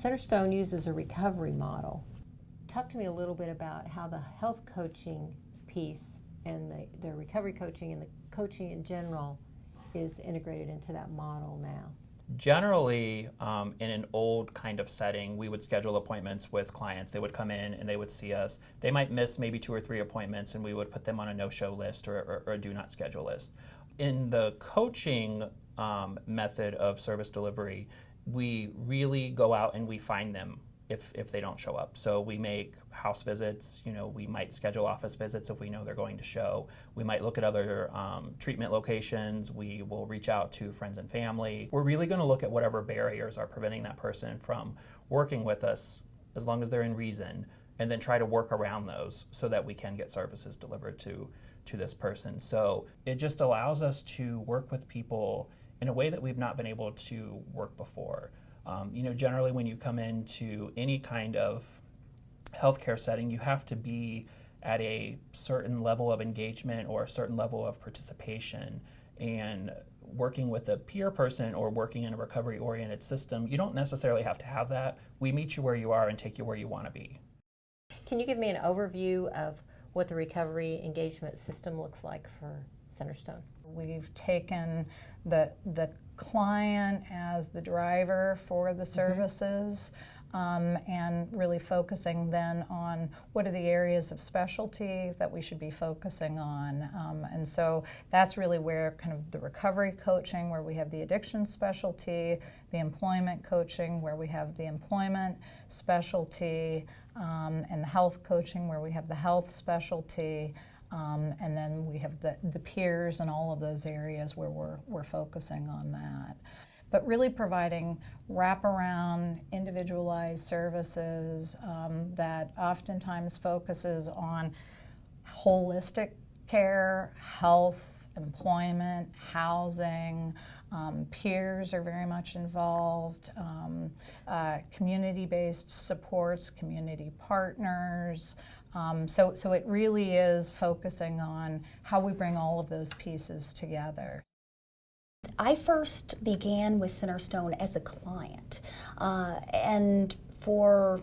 Centerstone uses a recovery model. Talk to me a little bit about how the health coaching piece and the recovery coaching and the coaching in general is integrated into that model now. Generally, in an old kind of setting, we would schedule appointments with clients. They would come in and they would see us. They might miss maybe 2 or 3 appointments, and we would put them on a no-show list or a do not schedule list. In the coaching method of service delivery, we really go out and we find them if they don't show up. So we make house visits, we might schedule office visits if we know they're going to show. We might look at other treatment locations. We will reach out to friends and family. We're really going to look at whatever barriers are preventing that person from working with us, as long as they're in reason, and then try to work around those so that we can get services delivered to this person. So it just allows us to work with people in a way that we've not been able to work before. Generally when you come into any kind of healthcare setting, you have to be at a certain level of engagement or a certain level of participation. And working with a peer person or working in a recovery-oriented system, you don't necessarily have to have that. We meet you where you are and take you where you want to be. Can you give me an overview of what the recovery engagement system looks like for Centerstone? We've taken the client as the driver for the services, and really focusing then on what are the areas of specialty that we should be focusing on. And so that's really where kind of the recovery coaching, where we have the addiction specialty, the employment coaching, where we have the employment specialty, and the health coaching, where we have the health specialty. And then we have the peers and all of those areas where we're focusing on that. But really providing wraparound, individualized services that oftentimes focuses on holistic care, health, employment, housing. Peers are very much involved, community-based supports, community partners. So it really is focusing on how we bring all of those pieces together. I first began with Centerstone as a client, and for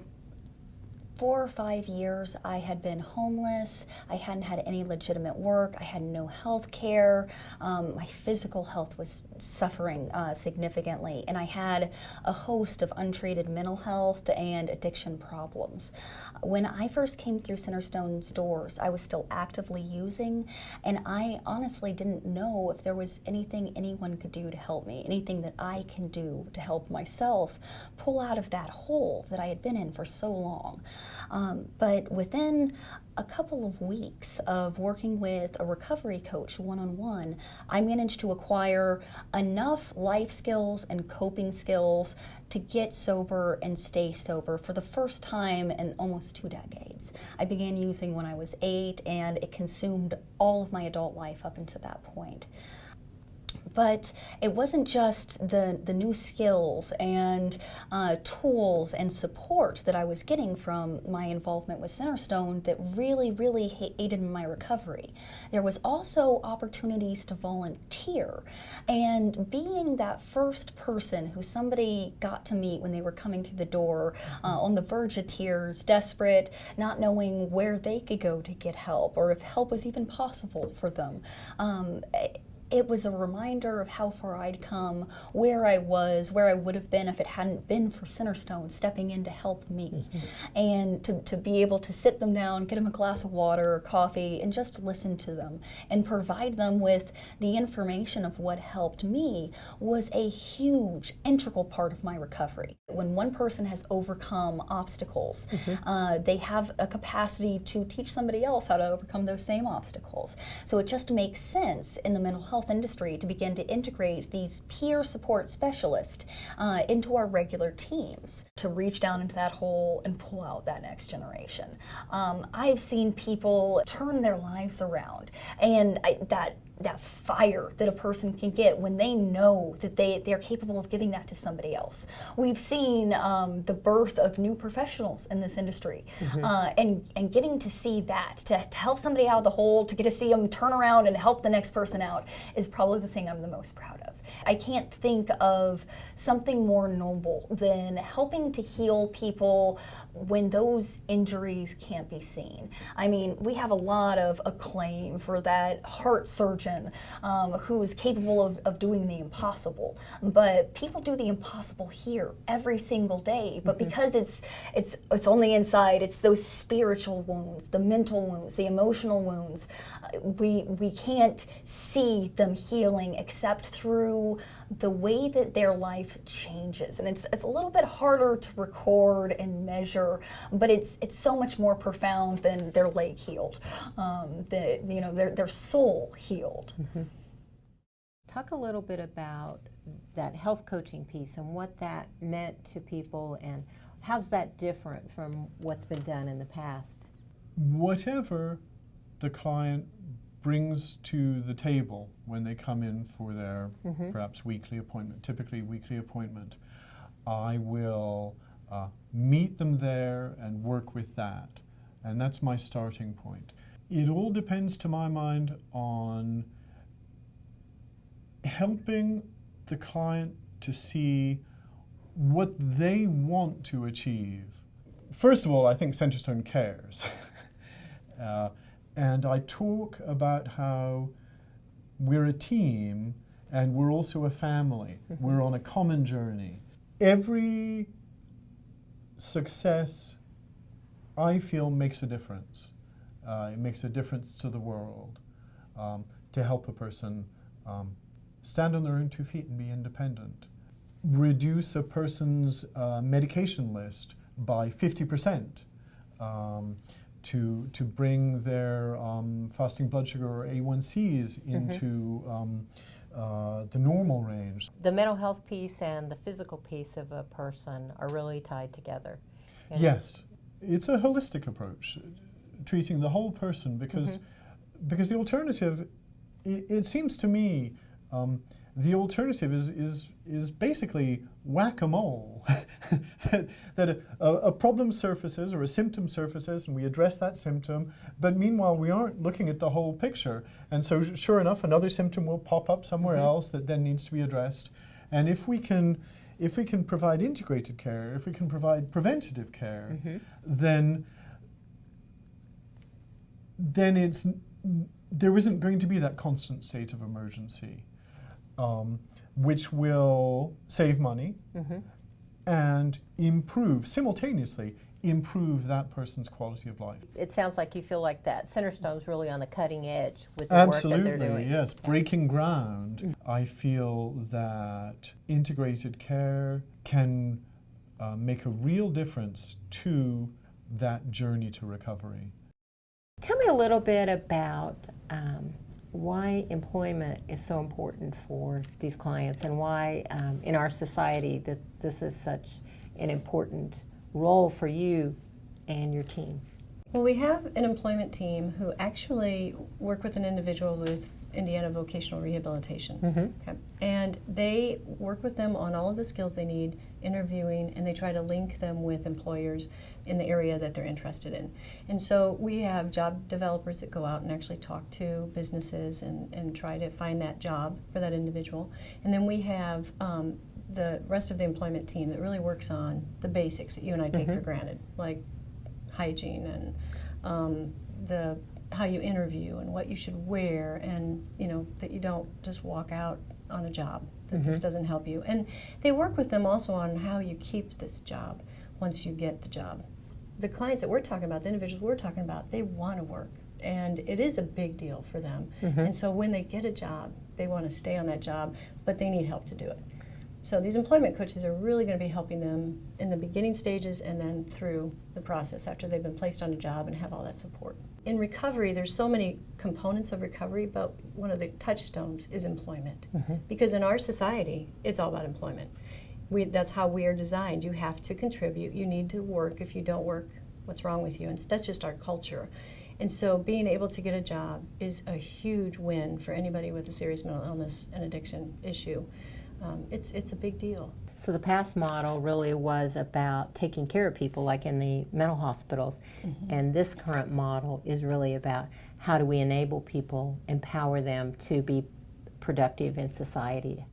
4 or 5 years I had been homeless. I hadn't had any legitimate work. I had no health care. My physical health was suffering significantly, and I had a host of untreated mental health and addiction problems. When I first came through Centerstone's doors, I was still actively using, and I honestly didn't know if there was anything anyone could do to help me, anything that I can do to help myself pull out of that hole that I had been in for so long. But within a couple of weeks of working with a recovery coach one-on-one, I managed to acquire enough life skills and coping skills to get sober and stay sober for the first time in almost 2 decades. I began using when I was 8, and it consumed all of my adult life up until that point. But it wasn't just the new skills and tools and support that I was getting from my involvement with Centerstone that really aided in my recovery. There was also opportunities to volunteer, and being that first person who somebody got to meet when they were coming through the door, on the verge of tears, desperate, not knowing where they could go to get help or if help was even possible for them. It was a reminder of how far I'd come, where I was, where I would have been if it hadn't been for Centerstone stepping in to help me. And to be able to sit them down, get them a glass of water or coffee, and just listen to them and provide them with the information of what helped me was a huge, integral part of my recovery. When one person has overcome obstacles, they have a capacity to teach somebody else how to overcome those same obstacles. So it just makes sense in the mental health industry to begin to integrate these peer support specialists into our regular teams to reach down into that hole and pull out that next generation. I've seen people turn their lives around, and that that fire that a person can get when they know that they're capable of giving that to somebody else. We've seen the birth of new professionals in this industry, and getting to see that, to help somebody out of the hole, to get to see them turn around and help the next person out is probably the thing I'm the most proud of. I can't think of something more noble than helping to heal people when those injuries can't be seen. I mean, we have a lot of acclaim for that heart surgeon who is capable of doing the impossible. But people do the impossible here every single day. But because it's only inside, it's those spiritual wounds, the mental wounds, the emotional wounds. We can't see them healing except through the way that their life changes. And it's a little bit harder to record and measure, but it's so much more profound than their leg healed, their soul healed. Talk a little bit about that health coaching piece and what that meant to people, and how's that different from what's been done in the past? Whatever the client brings to the table when they come in for their perhaps weekly appointment, typically weekly appointment, I will meet them there and work with that. And that's my starting point. It all depends, to my mind, on helping the client to see what they want to achieve. First of all, I think Centerstone cares. And I talk about how we're a team and we're also a family. We're on a common journey. Every success, I feel, makes a difference. It makes a difference to the world to help a person stand on their own 2 feet and be independent. Reduce a person's medication list by 50%. To bring their fasting blood sugar or A1Cs into the normal range. The mental health piece and the physical piece of a person are really tied together. Yes, it's a holistic approach, treating the whole person, because the alternative, it seems to me, the alternative is basically whack-a-mole. that a problem surfaces or a symptom surfaces and we address that symptom, but meanwhile we aren't looking at the whole picture. And so sure enough, another symptom will pop up somewhere else that then needs to be addressed. And if we can provide integrated care, if we can provide preventative care, then there isn't going to be that constant state of emergency. Which will save money and simultaneously improve that person's quality of life. It sounds like you feel like that Centerstone's really on the cutting edge with the work that they're doing. Absolutely, yes, breaking ground. I feel that integrated care can make a real difference to that journey to recovery. Tell me a little bit about why employment is so important for these clients, and why in our society that this is such an important role for you and your team. Well, we have an employment team who actually work with an individual with Indiana Vocational Rehabilitation. Okay. And they work with them on all of the skills they need, interviewing, and they try to link them with employers in the area that they're interested in. And so we have job developers that go out and actually talk to businesses and try to find that job for that individual. And then we have the rest of the employment team that really works on the basics that you and I take for granted, like hygiene and how you interview and what you should wear, and that you don't just walk out on a job that this doesn't help you. And they work with them also on how you keep this job once you get the job. The clients that we're talking about, the individuals we're talking about, they want to work, and it is a big deal for them. And so when they get a job, they want to stay on that job, but they need help to do it. So these employment coaches are really going to be helping them in the beginning stages and then through the process after they've been placed on a job and have all that support. In recovery, there's so many components of recovery, but one of the touchstones is employment. Because in our society, it's all about employment. That's how we are designed. You have to contribute. You need to work. If you don't work, what's wrong with you? And that's just our culture. And so being able to get a job is a huge win for anybody with a serious mental illness and addiction issue. It's a big deal. So the past model really was about taking care of people, like in the mental hospitals, and this current model is really about how do we enable people, empower them to be productive in society.